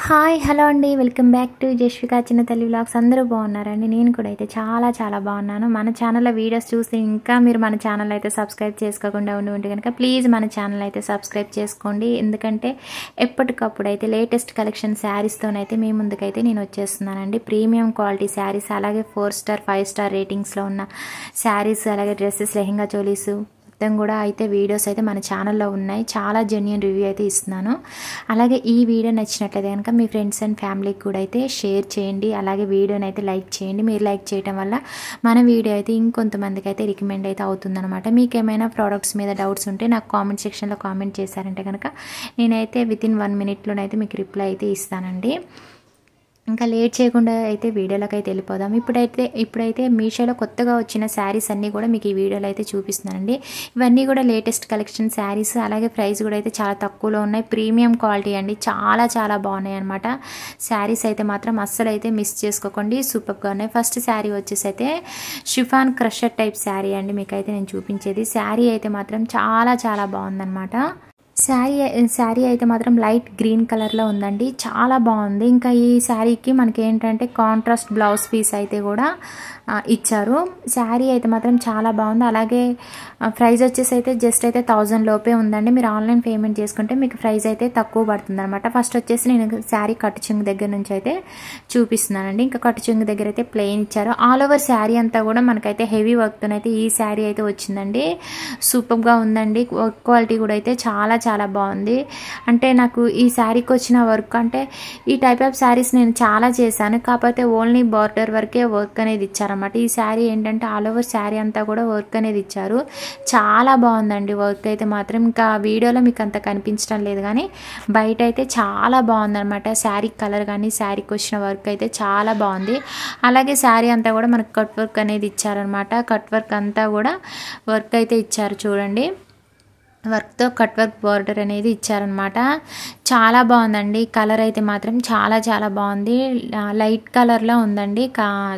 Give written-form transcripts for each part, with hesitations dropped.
Hi hello అండి, welcome back to జశ్వికా చిన్న తల్లి వ్లాగ్స్. అందరూ బాగున్నారండి. నేను కూడా అయితే చాలా బాగున్నాను. మన ఛానల్లో వీడియోస్ చూసి ఇంకా మీరు మన ఛానల్ అయితే సబ్స్క్రైబ్ చేసుకోకుండా ఉంటే కనుక ప్లీజ్ మన ఛానల్ అయితే సబ్స్క్రైబ్ చేసుకోండి. ఎందుకంటే ఎప్పటికప్పుడు అయితే లేటెస్ట్ కలెక్షన్ శారీస్తోనైతే మీ ముందుకైతే నేను వచ్చేస్తున్నానండి. ప్రీమియం క్వాలిటీ శారీస్, అలాగే 4 స్టార్ 5 స్టార్ రేటింగ్స్లో ఉన్న శారీస్, అలాగే డ్రెస్సెస్, లెహంగా చోలీసు మొత్తం కూడా అయితే వీడియోస్ అయితే మన ఛానల్లో ఉన్నాయి. చాలా జెన్యూన్ రివ్యూ అయితే ఇస్తున్నాను. అలాగే ఈ వీడియో నచ్చినట్లయితే కనుక మీ ఫ్రెండ్స్ అండ్ ఫ్యామిలీకి కూడా అయితే షేర్ చేయండి. అలాగే వీడియోని అయితే లైక్ చేయండి. మీరు లైక్ చేయడం వల్ల మన వీడియో అయితే ఇంకొంతమందికి అయితే రికమెండ్ అయితే అవుతుందన్నమాట. మీకు ఏమైనా ప్రోడక్ట్స్ మీద డౌట్స్ ఉంటే నాకు కామెంట్ సెక్షన్లో కామెంట్ చేశారంటే కనుక నేనైతే వితిన్ 1 మినిట్లోనైతే మీకు రిప్లై అయితే ఇస్తానండి. ఇంకా లేట్ చేయకుండా అయితే వీడియోలోకి అయితే వెళ్ళిపోదాం. ఇప్పుడైతే మీషోలో కొత్తగా వచ్చిన శారీస్ అన్నీ కూడా మీకు ఈ వీడియోలో అయితే చూపిస్తున్నానండి. ఇవన్నీ కూడా లేటెస్ట్ కలెక్షన్ శారీస్, అలాగే ప్రైస్ కూడా అయితే చాలా తక్కువలో ఉన్నాయి. ప్రీమియం క్వాలిటీ అండి, చాలా బాగున్నాయి అనమాట. శారీస్ అయితే మాత్రం అస్సలు అయితే మిస్ చేసుకోకండి, సూపర్గా ఉన్నాయి. ఫస్ట్ శారీ వచ్చేసి అయితే షిఫాన్ క్రషర్ టైప్ శారీ అండి. మీకైతే నేను చూపించేది శారీ అయితే మాత్రం చాలా బాగుందన్నమాట. శారీ అయితే మాత్రం లైట్ గ్రీన్ కలర్లో ఉందండి, చాలా బాగుంది. ఇంకా ఈ శారీకి మనకి ఏంటంటే కాంట్రాస్ట్ బ్లౌజ్ పీస్ అయితే కూడా ఇచ్చారు. శారీ అయితే మాత్రం చాలా బాగుంది. అలాగే ప్రైస్ వచ్చేసి అయితే జస్ట్ అయితే 1000 లోపే ఉందండి. మీరు ఆన్లైన్ పేమెంట్ చేసుకుంటే మీకు ప్రైస్ అయితే తక్కువ పడుతుంది అనమాట. ఫస్ట్ వచ్చేసి నేను శారీ కట్టు చెంగు దగ్గర నుంచి అయితే చూపిస్తున్నానండి. ఇంకా కట్టు చెంగు దగ్గర అయితే ప్లెయిన్ ఇచ్చారు. ఆల్ ఓవర్ శారీ అంతా కూడా మనకైతే హెవీ వర్క్తోనైతే ఈ శారీ అయితే వచ్చిందండి. సూపర్గా ఉందండి. వర్క్ క్వాలిటీ కూడా అయితే చాలా బాగుంది. అంటే నాకు ఈ శారీకి వచ్చిన వర్క్, అంటే ఈ టైప్ ఆఫ్ శారీస్ నేను చాలా చేశాను, కాకపోతే ఓన్లీ బార్డర్ వరకే వర్క్ అనేది ఇచ్చారన్నమాట. ఈ శారీ ఏంటంటే ఆల్ ఓవర్ శారీ అంతా కూడా వర్క్ అనేది ఇచ్చారు. చాలా బాగుందండి వర్క్ అయితే మాత్రం. ఇంకా వీడియోలో మీకు అంత కనిపించడం లేదు, కానీ బయట అయితే చాలా బాగుందన్నమాట. శారీ కలర్ కానీ శారీకి వచ్చిన వర్క్ అయితే చాలా బాగుంది. అలాగే శారీ అంతా కూడా మనకు కట్ వర్క్ అనేది ఇచ్చారనమాట. కట్ వర్క్ అంతా కూడా వర్క్ అయితే ఇచ్చారు చూడండి. వర్క్తో కట్ వర్క్ బార్డర్ అనేది ఇచ్చారనమాట. చాలా బాగుందండి. కలర్ అయితే మాత్రం చాలా బాగుంది. లైట్ కలర్లో ఉందండి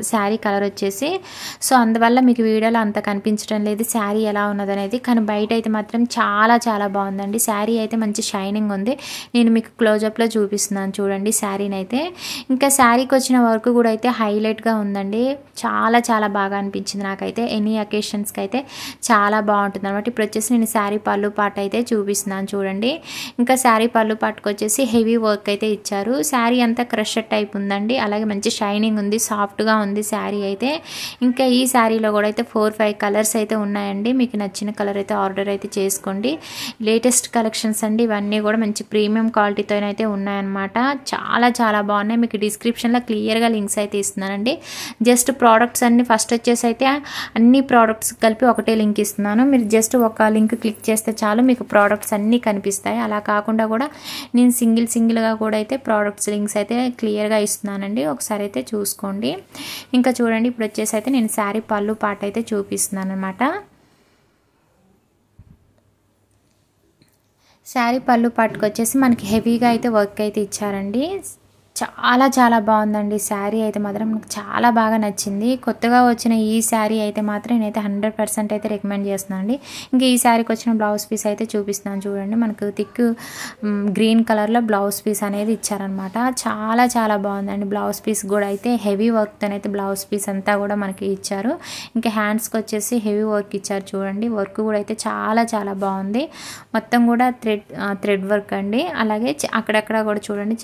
శారీ కలర్ వచ్చేసి. సో అందువల్ల మీకు వీడియోలో అంత కనిపించడం లేదు శారీ ఎలా ఉన్నది అనేది, కానీ బయట అయితే మాత్రం చాలా బాగుందండి. శారీ అయితే మంచి షైనింగ్ ఉంది. నేను మీకు క్లోజప్లో చూపిస్తున్నాను చూడండి శారీని అయితే. ఇంకా శారీకి వచ్చిన వర్క్ కూడా అయితే హైలైట్గా ఉందండి. చాలా బాగా అనిపించింది నాకైతే. ఎనీ అకేషన్స్కి అయితే చాలా బాగుంటుంది అనమాట. ఇప్పుడు వచ్చేసి నేను శారీ పళ్ళు పాట అయితే చూపిస్తున్నాను చూడండి. ఇంకా శారీ పళ్ళు పాటకు వచ్చేసి హెవీ వర్క్ అయితే ఇచ్చారు. శారీ అంతా క్రషర్ టైప్ ఉందండి. అలాగే మంచి షైనింగ్ ఉంది, సాఫ్ట్గా ఉంది శారీ అయితే. ఇంకా ఈ శారీలో కూడా అయితే 4-5 కలర్స్ అయితే ఉన్నాయండి. మీకు నచ్చిన కలర్ అయితే ఆర్డర్ అయితే చేసుకోండి. లేటెస్ట్ కలెక్షన్స్ అండి ఇవన్నీ కూడా మంచి ప్రీమియం క్వాలిటీతో అయితే ఉన్నాయన్నమాట. చాలా బాగున్నాయి. మీకు డిస్క్రిప్షన్లో క్లియర్గా లింక్స్ అయితే ఇస్తున్నానండి. జస్ట్ ప్రోడక్ట్స్ అన్ని ఫస్ట్ వచ్చేసి అయితే అన్ని ప్రోడక్ట్స్ కలిపి ఒకటే లింక్ ఇస్తున్నాను. మీరు జస్ట్ ఒక లింక్ క్లిక్ చేస్తే చాలు మీకు ప్రోడక్ట్స్ అన్నీ కనిపిస్తాయి. అలా కాకుండా కూడా నేను సింగిల్గా కూడా అయితే ప్రోడక్ట్స్ లింక్స్ అయితే క్లియర్గా ఇస్తున్నానండి. ఒకసారి అయితే చూసుకోండి. ఇంకా చూడండి, ఇప్పుడు వచ్చేసి అయితే నేను శారీ పళ్ళు పాట అయితే చూపిస్తున్నాను అనమాట. శారీ పళ్ళు పాటకు వచ్చేసి మనకి హెవీగా అయితే వర్క్ అయితే ఇచ్చారండి. చాలా బాగుందండి. శారీ అయితే మాత్రం నాకు చాలా బాగా నచ్చింది. కొత్తగా వచ్చిన ఈ శారీ అయితే మాత్రం నేనైతే 100% అయితే రికమెండ్ చేస్తున్నానండి. ఇంకా ఈ శారీకి వచ్చిన బ్లౌజ్ పీస్ అయితే చూపిస్తున్నాను చూడండి. మనకు థిక్ గ్రీన్ కలర్లో బ్లౌజ్ పీస్ అనేది ఇచ్చారనమాట. చాలా బాగుందండి. బ్లౌజ్ పీస్ కూడా అయితే హెవీ వర్క్తో అయితే బ్లౌజ్ పీస్ అంతా కూడా మనకి ఇచ్చారు. ఇంకా హ్యాండ్స్కి వచ్చేసి హెవీ వర్క్ ఇచ్చారు చూడండి. వర్క్ కూడా అయితే చాలా బాగుంది. మొత్తం కూడా థ్రెడ్ వర్క్ అండి. అలాగే అక్కడక్కడ కూడా చూడండి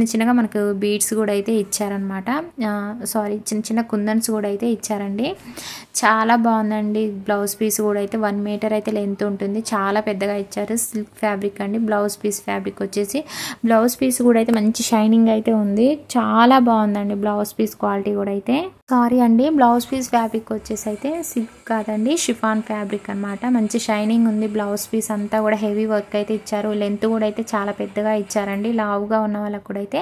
చిన్నగా మనకు బీడ్స్ కూడా అయితే ఇచ్చారనమాట. చిన్న కుందన్స్ కూడా అయితే ఇచ్చారండి. చాలా బాగుందండి. బ్లౌజ్ పీస్ కూడా అయితే 1 మీటర్ అయితే లెంత్ ఉంటుంది. చాలా పెద్దగా ఇచ్చారు. సిల్క్ ఫ్యాబ్రిక్ అండి. బ్లౌజ్ పీస్ ఫ్యాబ్రిక్ వచ్చేసి బ్లౌజ్ పీస్ కూడా అయితే మంచి షైనింగ్ అయితే ఉంది. చాలా బాగుందండి బ్లౌజ్ పీస్ క్వాలిటీ కూడా అయితే. సారీ అండి, బ్లౌజ్ పీస్ ఫ్యాబ్రిక్ వచ్చేసి అయితే సిల్క్ కాదండి, షిఫాన్ ఫ్యాబ్రిక్ అనమాట. మంచి షైనింగ్ ఉంది. బ్లౌజ్ పీస్ అంతా కూడా హెవీ వర్క్ అయితే ఇచ్చారు. లెంత్ కూడా అయితే చాలా పెద్దగా ఇచ్చారండి. లావుగా ఉన్న వాళ్ళకు కూడా అయితే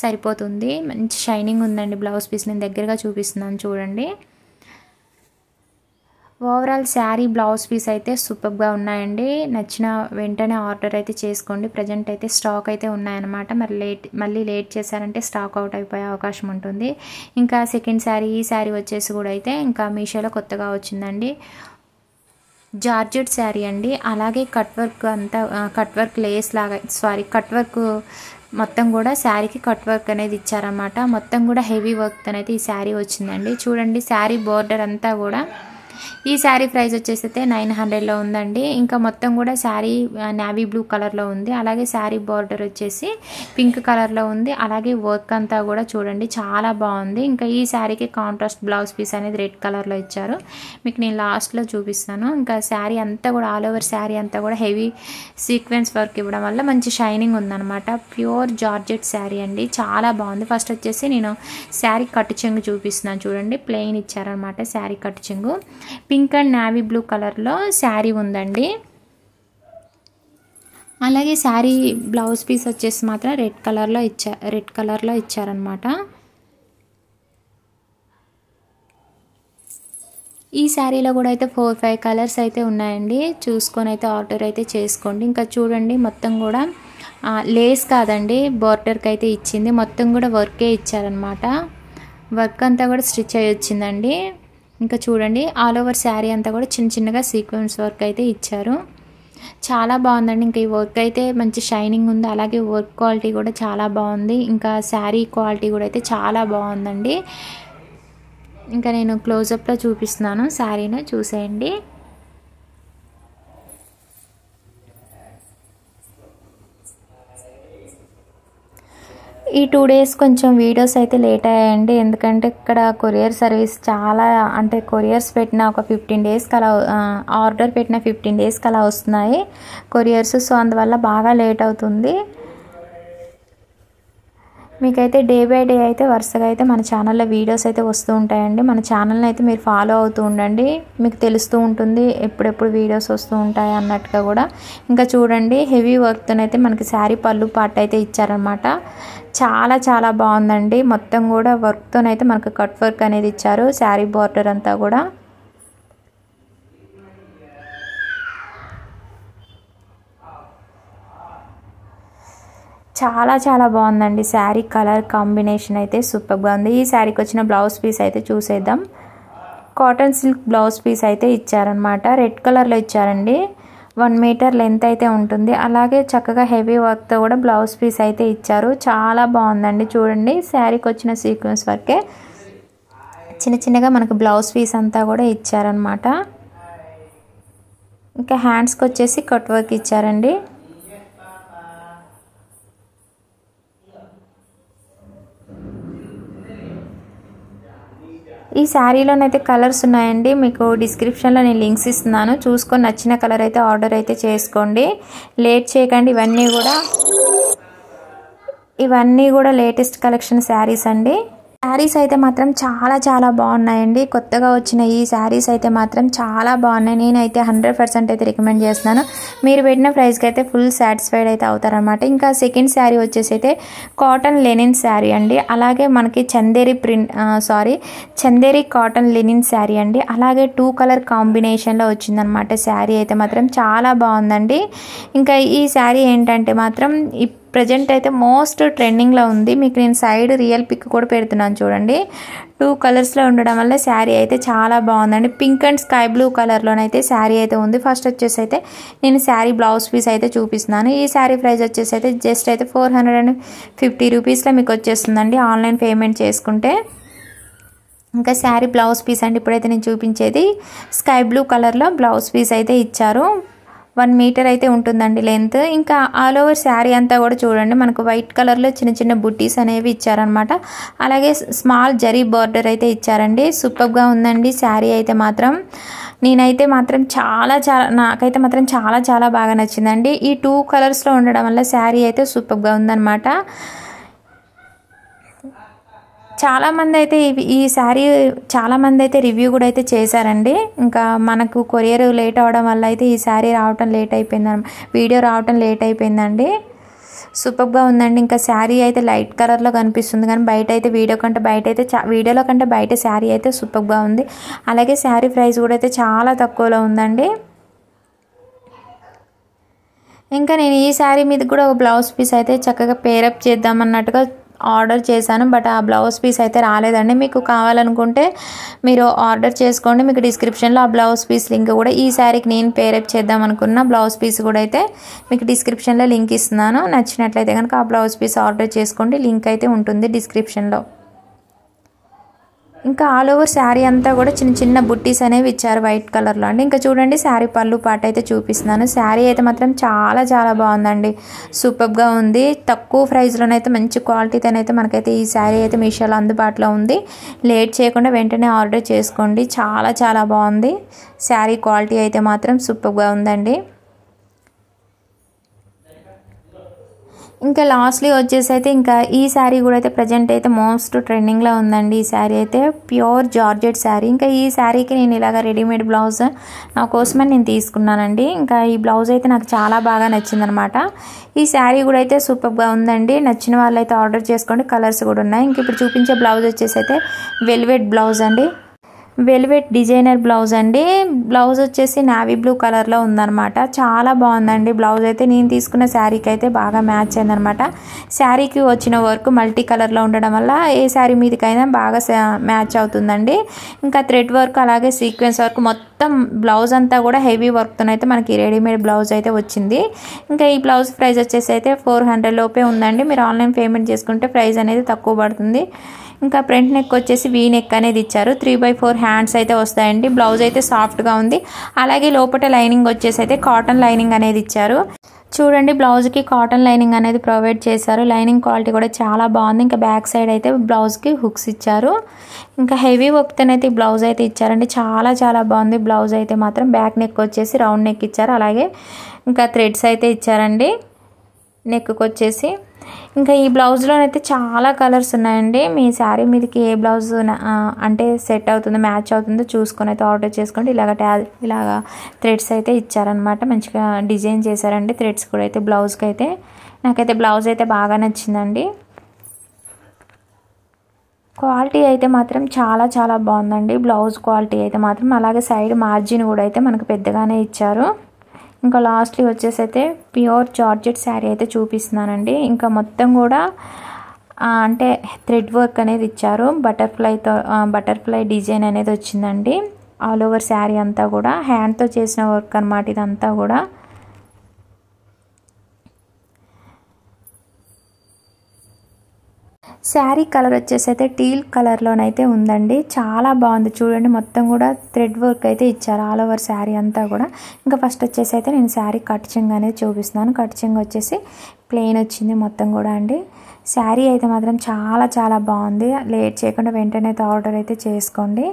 సరిపోతుంది. మంచి షైనింగ్ ఉందండి బ్లౌజ్ పీస్. నేను దగ్గరగా చూపిస్తున్నాను చూడండి. ఓవరాల్ శారీ బ్లౌజ్ పీస్ అయితే సూపర్గా ఉన్నాయండి. నచ్చిన వెంటనే ఆర్డర్ అయితే చేసుకోండి. ప్రజెంట్ అయితే స్టాక్ అయితే ఉన్నాయన్నమాట. మళ్ళీ లేట్ చేశారంటే స్టాక్ అవుట్ అయిపోయే అవకాశం ఉంటుంది. ఇంకా సెకండ్ శారీ, ఈ శారీ వచ్చేసి కూడా అయితే ఇంకా మీషోలో కొత్తగా వచ్చిందండి. జార్జెట్ శారీ అండి. అలాగే కట్ వర్క్ అంతా కట్ వర్క్ లేస్ లాగా కట్ వర్క్ మొత్తం కూడా శారీకి కట్ వర్క్ అనేది ఇచ్చారన్నమాట. మొత్తం కూడా హెవీ వర్క్ అనేది ఈ శారీ వచ్చిందండి. చూడండి శారీ బోర్డర్ అంతా కూడా ఈ శారీ ప్రైస్ వచ్చేసి 900లో ఉందండి. ఇంకా మొత్తం కూడా శారీ నేవీ బ్లూ కలర్లో ఉంది. అలాగే శారీ బార్డర్ వచ్చేసి పింక్ కలర్లో ఉంది. అలాగే వర్క్ అంతా కూడా చూడండి చాలా బాగుంది. ఇంకా ఈ శారీకి కాంట్రాస్ట్ బ్లౌజ్ పీస్ అనేది రెడ్ కలర్లో ఇచ్చారు. మీకు నేను లాస్ట్లో చూపిస్తాను. ఇంకా శారీ అంతా కూడా ఆల్ ఓవర్ శారీ అంతా కూడా హెవీ సీక్వెన్స్ వర్క్ ఇవ్వడం వల్ల మంచి షైనింగ్ ఉందన్నమాట. ప్యూర్ జార్జెట్ శారీ అండి, చాలా బాగుంది. ఫస్ట్ వచ్చేసి నేను శారీ కట్టు చెంగు చూపిస్తున్నాను చూడండి. ప్లెయిన్ ఇచ్చారనమాట శారీ కట్టు చెంగు. పింక్ అండ్ నేవీ బ్లూ కలర్లో శారీ ఉందండి. అలాగే శారీ బ్లౌజ్ పీస్ వచ్చేసి మాత్రం రెడ్ కలర్లో ఇచ్చారనమాట. ఈ శారీలో కూడా అయితే 4-5 కలర్స్ అయితే ఉన్నాయండి. చూసుకొని అయితే ఆర్డర్ అయితే చేసుకోండి. ఇంకా చూడండి మొత్తం కూడా లేస్ కాదండి, బోర్డర్కి అయితే ఇచ్చింది. మొత్తం కూడా వర్కే ఇచ్చారనమాట. వర్క్ అంతా కూడా స్టిచ్ అయ్యి వచ్చిందండి. ఇంకా చూడండి ఆల్ ఓవర్ శారీ అంతా కూడా చిన్న చిన్నగా సీక్వెన్స్ వర్క్ అయితే ఇచ్చారు. చాలా బాగుందండి. ఇంకా ఈ వర్క్ అయితే మంచి షైనింగ్ ఉంది. అలాగే వర్క్ క్వాలిటీ కూడా చాలా బాగుంది. ఇంకా శారీ క్వాలిటీ కూడా అయితే చాలా బాగుందండి. ఇంకా నేను క్లోజప్లో చూపిస్తున్నాను శారీని, చూసేయండి. ఈ 2 days కొంచెం వీడియోస్ అయితే లేట్ అయ్యాయండి. ఎందుకంటే ఇక్కడ కొరియర్ సర్వీస్ చాలా, అంటే కొరియర్స్ పెట్టిన ఒక 15 daysకి అలా, ఆర్డర్ పెట్టిన 15 daysకి అలా వస్తున్నాయి కొరియర్స్. సో అందువల్ల బాగా లేట్ అవుతుంది. మీకైతే డే బై డే అయితే వరుసగా అయితే మన ఛానల్లో వీడియోస్ అయితే వస్తూ ఉంటాయండి. మన ఛానల్ని అయితే మీరు ఫాలో అవుతూ ఉండండి, మీకు తెలుస్తూ ఉంటుంది ఎప్పుడెప్పుడు వీడియోస్ వస్తూ ఉంటాయి అన్నట్టుగా కూడా. ఇంకా చూడండి హెవీ వర్క్తోనైతే మనకి శారీ పళ్ళు పార్ట్ అయితే ఇచ్చారనమాట. చాలా చాలా బాగుందండి. మొత్తం కూడా వర్క్తోనైతే మనకు కట్ వర్క్ అనేది ఇచ్చారు శారీ బార్డర్ అంతా కూడా. చాలా చాలా బాగుందండి. శారీ కలర్ కాంబినేషన్ అయితే సూపర్గా ఉంది. ఈ శారీకి వచ్చిన బ్లౌజ్ పీస్ అయితే చూసేద్దాం. కాటన్ సిల్క్ బ్లౌజ్ పీస్ అయితే ఇచ్చారనమాట. రెడ్ కలర్లో ఇచ్చారండి. 1 మీటర్ లెంత్ అయితే ఉంటుంది. అలాగే చక్కగా హెవీ వర్క్తో కూడా బ్లౌజ్ పీస్ అయితే ఇచ్చారు. చాలా బాగుందండి. చూడండి శారీకి వచ్చిన సీక్వెన్స్ వర్కే చిన్న చిన్నగా మనకు బ్లౌజ్ పీస్ అంతా కూడా ఇచ్చారనమాట. ఇంకా హ్యాండ్స్కి వచ్చేసి కట్ వర్క్ ఇచ్చారండి. ఈ శారీలోనైతే కలర్స్ ఉన్నాయండి. మీకు డిస్క్రిప్షన్లో నేను లింక్స్ ఇస్తున్నాను, చూసుకొని నచ్చిన కలర్ అయితే ఆర్డర్ అయితే చేసుకోండి. లేట్ చేయకండి. ఇవన్నీ కూడా లేటెస్ట్ కలెక్షన్ శారీస్ అండి. శారీస్ అయితే మాత్రం చాలా చాలా బాగున్నాయండి. కొత్తగా వచ్చిన ఈ శారీస్ అయితే మాత్రం చాలా బాగున్నాయి. నేనైతే 100% అయితే రికమెండ్ చేస్తున్నాను. మీరు పెట్టిన ప్రైస్కి అయితే ఫుల్ సాటిస్ఫైడ్ అయితే అవుతారనమాట. ఇంకా సెకండ్ శారీ వచ్చేసి అయితే కాటన్ లెనిన్ శారీ అండి. అలాగే మనకి చందేరి కాటన్ లెనిన్ శారీ అండి. అలాగే 2 కలర్ కాంబినేషన్లో వచ్చిందనమాట. శారీ అయితే మాత్రం చాలా బాగుందండి. ఇంకా ఈ శారీ ఏంటంటే మాత్రం ప్రజెంట్ అయితే మోస్ట్ ట్రెండింగ్లో ఉంది. మీకు నేను సైడ్ రియల్ పిక్ కూడా పెడుతున్నాను చూడండి. 2 కలర్స్లో ఉండడం వల్ల శారీ అయితే చాలా బాగుందండి. పింక్ అండ్ స్కై బ్లూ కలర్లోనైతే శారీ అయితే ఉంది. ఫస్ట్ వచ్చేసి అయితే నేను శారీ బ్లౌజ్ పీస్ అయితే చూపిస్తున్నాను. ఈ శారీ ప్రైస్ వచ్చేసి అయితే జస్ట్ అయితే 450 రూపీస్లో మీకు వచ్చేస్తుందండి ఆన్లైన్ పేమెంట్ చేసుకుంటే. ఇంకా శారీ బ్లౌజ్ పీస్ అండి ఇప్పుడైతే నేను చూపించేది. స్కై బ్లూ కలర్లో బ్లౌజ్ పీస్ అయితే ఇచ్చారు. 1 మీటర్ అయితే ఉంటుందండి లెంత్. ఇంకా ఆల్ ఓవర్ శారీ అంతా కూడా చూడండి మనకు వైట్ కలర్లో చిన్న చిన్న బుట్టీస్ అనేవి ఇచ్చారనమాట. అలాగే స్మాల్ జరీ బార్డర్ అయితే ఇచ్చారండి. సూపర్గా ఉందండి శారీ అయితే మాత్రం. నాకైతే మాత్రం చాలా చాలా బాగా నచ్చిందండి. ఈ 2 కలర్స్లో ఉండడం వల్ల శారీ అయితే సూపర్గా ఉందన్నమాట. చాలామంది అయితే ఈ శారీ చాలామంది రివ్యూ కూడా అయితే చేశారండి. ఇంకా మనకు కొరియర్ లేట్ అవడం వల్ల అయితే ఈ శారీ వీడియో రావటం లేట్ అయిపోయిందండి. సూపర్గా ఉందండి. ఇంకా శారీ అయితే లైట్ కలర్లో కనిపిస్తుంది, కానీ బయట అయితే వీడియోలో కంటే బయట శారీ అయితే సూపర్గా ఉంది. అలాగే శారీ ప్రైస్ కూడా అయితే చాలా తక్కువలో ఉందండి. ఇంకా నేను ఈ శారీ మీద కూడా ఒక బ్లౌజ్ పీస్ అయితే చక్కగా పేరప్ చేద్దామన్నట్టుగా ఆర్డర్ చేశాను, బట్ ఆ బ్లౌజ్ పీస్ అయితే రాలేదండి. మీకు కావాలనుకుంటే మీరు ఆర్డర్ చేసుకోండి. మీకు డిస్క్రిప్షన్లో ఆ బ్లౌజ్ పీస్ లింక్ కూడా, ఈ శారీకి నేను పేరప్ చేద్దాం అనుకున్న బ్లౌజ్ పీస్ కూడా అయితే మీకు డిస్క్రిప్షన్లో లింక్ ఇస్తున్నాను. నచ్చినట్లయితే కనుక ఆ బ్లౌజ్ పీస్ ఆర్డర్ చేసుకోండి. లింక్ అయితే ఉంటుంది డిస్క్రిప్షన్లో. ఇంకా ఆల్ ఓవర్ శారీ అంతా కూడా చిన్న చిన్న బుట్టీస్ అనేవి ఇచ్చారు వైట్ కలర్లో అండి. ఇంకా చూడండి శారీ పళ్ళు పాట అయితే చూపిస్తున్నాను. శారీ అయితే మాత్రం చాలా చాలా బాగుందండి, సూపర్గా ఉంది. తక్కువ ప్రైస్లోనైతే మంచి క్వాలిటీతోనైతే మనకైతే ఈ శారీ అయితే మీషోలో అందుబాటులో ఉంది. లేట్ చేయకుండా వెంటనే ఆర్డర్ చేసుకోండి. చాలా చాలా బాగుంది శారీ క్వాలిటీ అయితే మాత్రం సూపర్గా ఉందండి. ఇంకా లాస్ట్లీ వచ్చేసి అయితే ఇంకా ఈ శారీ కూడా అయితే ప్రజెంట్ అయితే మోస్ట్ ట్రెండింగ్లో ఉందండి. ఈ శారీ అయితే ప్యూర్ జార్జెట్ శారీ. ఇంకా ఈ శారీకి నేను ఇలాగ రెడీమేడ్ బ్లౌజ్ నా కోసమని నేను తీసుకున్నానండి. ఇంకా ఈ బ్లౌజ్ అయితే నాకు చాలా బాగా నచ్చిందనమాట. ఈ శారీ కూడా అయితే సూపర్గా ఉందండి. నచ్చిన వాళ్ళు అయితే ఆర్డర్ చేసుకోండి. కలర్స్ కూడా ఉన్నాయి. ఇంక ఇప్పుడు చూపించే బ్లౌజ్ వచ్చేసి అయితే వెల్వెట్ బ్లౌజ్ అండి, వెల్వెట్ డిజైనర్ బ్లౌజ్ అండి. బ్లౌజ్ వచ్చేసి నావీ బ్లూ కలర్లో ఉందన్నమాట. చాలా బాగుందండి బ్లౌజ్ అయితే. నేను తీసుకున్న శారీకి అయితే బాగా మ్యాచ్ అయిందనమాట. శారీకి వచ్చిన వర్క్ మల్టీ కలర్లో ఉండడం వల్ల ఏ శారీ మీదకైనా బాగా మ్యాచ్ అవుతుందండి. ఇంకా థ్రెడ్ వర్క్ అలాగే సీక్వెన్స్ వర్క్ మొత్తం బ్లౌజ్ అంతా కూడా హెవీ వర్క్తోనైతే మనకి రెడీమేడ్ బ్లౌజ్ అయితే వచ్చింది. ఇంకా ఈ బ్లౌజ్ ప్రైస్ వచ్చేసి అయితే 400 లోపే ఉందండి. మీరు ఆన్లైన్ పేమెంట్ చేసుకుంటే ప్రైస్ అనేది తక్కువ పడుతుంది. ఇంకా ఫ్రంట్ నెక్ వచ్చేసి వీ నెక్ అనేది ఇచ్చారు. 3/4 హ్యాండ్స్ అయితే వస్తాయండి. బ్లౌజ్ అయితే సాఫ్ట్గా ఉంది. అలాగే లోపల లైనింగ్ వచ్చేసి అయితే కాటన్ లైనింగ్ అనేది ఇచ్చారు. చూడండి బ్లౌజ్కి కాటన్ లైనింగ్ అనేది ప్రొవైడ్ చేశారు. లైనింగ్ క్వాలిటీ కూడా చాలా బాగుంది. ఇంకా బ్యాక్ సైడ్ అయితే బ్లౌజ్కి హుక్స్ ఇచ్చారు. ఇంకా హెవీ వర్క్తోనైతే ఈ బ్లౌజ్ అయితే ఇచ్చారండి. చాలా చాలా బాగుంది బ్లౌజ్ అయితే మాత్రం. బ్యాక్ నెక్ వచ్చేసి రౌండ్ నెక్ ఇచ్చారు. అలాగే ఇంకా థ్రెడ్స్ అయితే ఇచ్చారండి నెక్కి వచ్చేసి. ఇంకా ఈ బ్లౌజ్లోనైతే చాలా కలర్స్ ఉన్నాయండి. మీ శారీ మీదకి ఏ బ్లౌజ్ అంటే సెట్ అవుతుందో మ్యాచ్ అవుతుందో చూసుకొని అయితే ఆర్డర్ చేసుకోండి. ఇలాగా థ్రెడ్స్ అయితే ఇచ్చారనమాట. మంచిగా డిజైన్ చేశారండి థ్రెడ్స్ కూడా అయితే బ్లౌజ్కి అయితే. నాకైతే బ్లౌజ్ అయితే బాగా నచ్చిందండి. క్వాలిటీ అయితే మాత్రం చాలా చాలా బాగుందండి బ్లౌజ్ క్వాలిటీ అయితే మాత్రం. అలాగే సైడ్ మార్జిన్ కూడా అయితే మనకు పెద్దగానే ఇచ్చారు. ఇంకా లాస్ట్లీ వచ్చేసి అయితే ప్యూర్ జార్జెట్ శారీ అయితే చూపిస్తున్నానండి. ఇంకా మొత్తం కూడా అంటే థ్రెడ్ వర్క్ అనేది ఇచ్చారు. బటర్ఫ్లై డిజైన్ అనేది వచ్చిందండి. ఆల్ ఓవర్ శారీ అంతా కూడా హ్యాండ్తో చేసిన వర్క్ అనమాట ఇదంతా కూడా. శారీ కలర్ వచ్చేసి అయితే టీల్ కలర్లోనైతే ఉందండి. చాలా బాగుంది చూడండి. మొత్తం కూడా థ్రెడ్ వర్క్ అయితే ఇచ్చారు ఆల్ ఓవర్ శారీ అంతా కూడా. ఇంకా ఫస్ట్ వచ్చేసి అయితే నేను శారీ కట్ చెంగ్ అనేది చూపిస్తున్నాను. కట్ చెంగ్ వచ్చేసి ప్లెయిన్ వచ్చింది మొత్తం కూడా అండి. శారీ అయితే మాత్రం చాలా చాలా బాగుంది. లేట్ చేయకుండా వెంటనే అయితే ఆర్డర్ అయితే చేసుకోండి.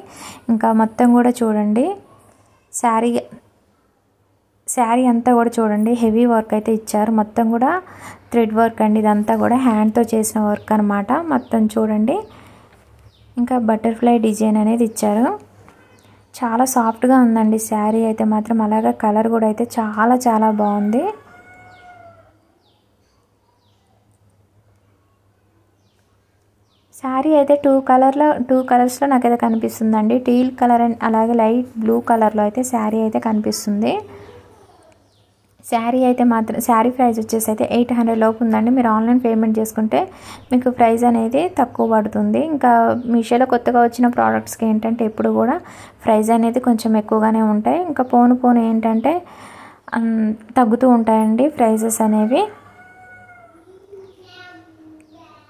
ఇంకా మొత్తం కూడా చూడండి శారీ అంతా కూడా చూడండి హెవీ వర్క్ అయితే ఇచ్చారు. మొత్తం కూడా థ్రెడ్ వర్క్ అండి. ఇదంతా కూడా హ్యాండ్తో చేసిన వర్క్ అనమాట. మొత్తం చూడండి. ఇంకా బటర్ఫ్లై డిజైన్ అనేది ఇచ్చారు. చాలా సాఫ్ట్గా ఉందండి శారీ అయితే మాత్రం. అలాగే కలర్ కూడా అయితే చాలా చాలా బాగుంది. శారీ అయితే టూ కలర్స్లో నాకైతే కనిపిస్తుందండి. టీల్ కలర్ అండ్ అలాగే లైట్ బ్లూ కలర్లో అయితే శారీ అయితే కనిపిస్తుంది. శారీ అయితే మాత్రం శారీ ప్రైస్ వచ్చేసి అయితే 800 లోపు ఉందండి. మీరు ఆన్లైన్ పేమెంట్ చేసుకుంటే మీకు ప్రైస్ అనేది తక్కువ పడుతుంది. ఇంకా మీషోలో కొత్తగా వచ్చిన ప్రోడక్ట్స్కి ఏంటంటే ఎప్పుడు కూడా ప్రైస్ అనేది కొంచెం ఎక్కువగానే ఉంటాయి. ఇంకా పోను ఏంటంటే తగ్గుతూ ఉంటాయండి ప్రైజెస్ అనేవి.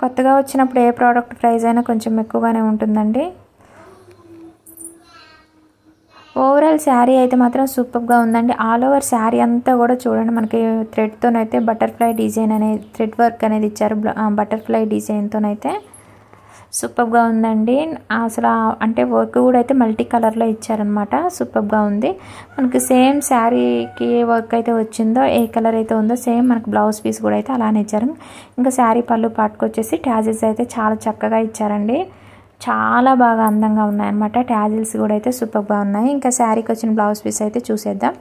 కొత్తగా వచ్చినప్పుడు ఏ ప్రోడక్ట్ ప్రైస్ అయినా కొంచెం ఎక్కువగానే ఉంటుందండి. ఓవరాల్ శారీ అయితే మాత్రం సూపర్గా ఉందండి. ఆల్ ఓవర్ శారీ అంతా కూడా చూడండి మనకి థ్రెడ్తోనైతే బటర్ఫ్లై డిజైన్ అనేది థ్రెడ్ వర్క్ అనేది ఇచ్చారు. బటర్ఫ్లై డిజైన్తోనైతే సూపర్గా ఉందండి. అసలు అంటే వర్క్ కూడా అయితే మల్టీ కలర్లో ఇచ్చారనమాట. సూపర్గా ఉంది. మనకి సేమ్ శారీకి ఏ వర్క్ అయితే వచ్చిందో ఏ కలర్ అయితే ఉందో సేమ్ మనకు బ్లౌజ్ పీస్ కూడా అయితే అలానే ఇచ్చారు. ఇంకా శారీ పళ్ళు పాటుకొచ్చేసి ట్యాజిల్స్ అయితే చాలా చక్కగా ఇచ్చారండి. చాలా బాగా అందంగా ఉన్నాయన్నమాట. ట్యాజిల్స్ కూడా అయితే సూపర్గా ఉన్నాయి. ఇంకా శారీకి వచ్చిన బ్లౌజ్ పీస్ అయితే చూసేద్దాం.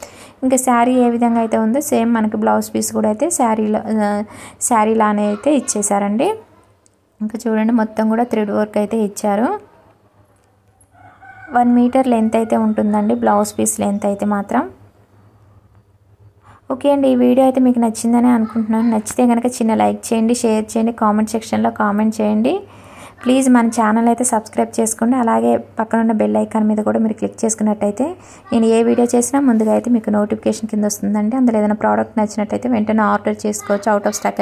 ఇంకా శారీ ఏ విధంగా అయితే ఉందో సేమ్ మనకి బ్లౌజ్ పీస్ కూడా అయితే శారీలానే అయితే ఇచ్చేసారండి. ఇంకా చూడండి మొత్తం కూడా థ్రెడ్ వర్క్ అయితే ఇచ్చారు. 1 మీటర్ లెంత్ అయితే ఉంటుందండి బ్లౌజ్ పీస్ లెంత్ అయితే మాత్రం. ఓకే అండి, ఈ వీడియో అయితే మీకు నచ్చిందని అనుకుంటున్నాను. నచ్చితే కనుక చిన్న లైక్ చేయండి, షేర్ చేయండి, కామెంట్ సెక్షన్లో కామెంట్ చేయండి. ప్లీజ్ మన ఛానల్ అయితే సబ్స్క్రైబ్ చేసుకోండి. అలాగే పక్కన ఉన్న బెల్ ఐకాన్ మీద కూడా మీరు క్లిక్ చేసుకున్నట్టయితే నేను ఏ వీడియో చేసినా ముందుగా అయితే మీకు నోటిఫికేషన్ కింద వస్తుందండి. అందులో ఏదైనా ప్రోడక్ట్ నచ్చినట్టయితే వెంటనే ఆర్డర్ చేసుకోవచ్చు. Out of stock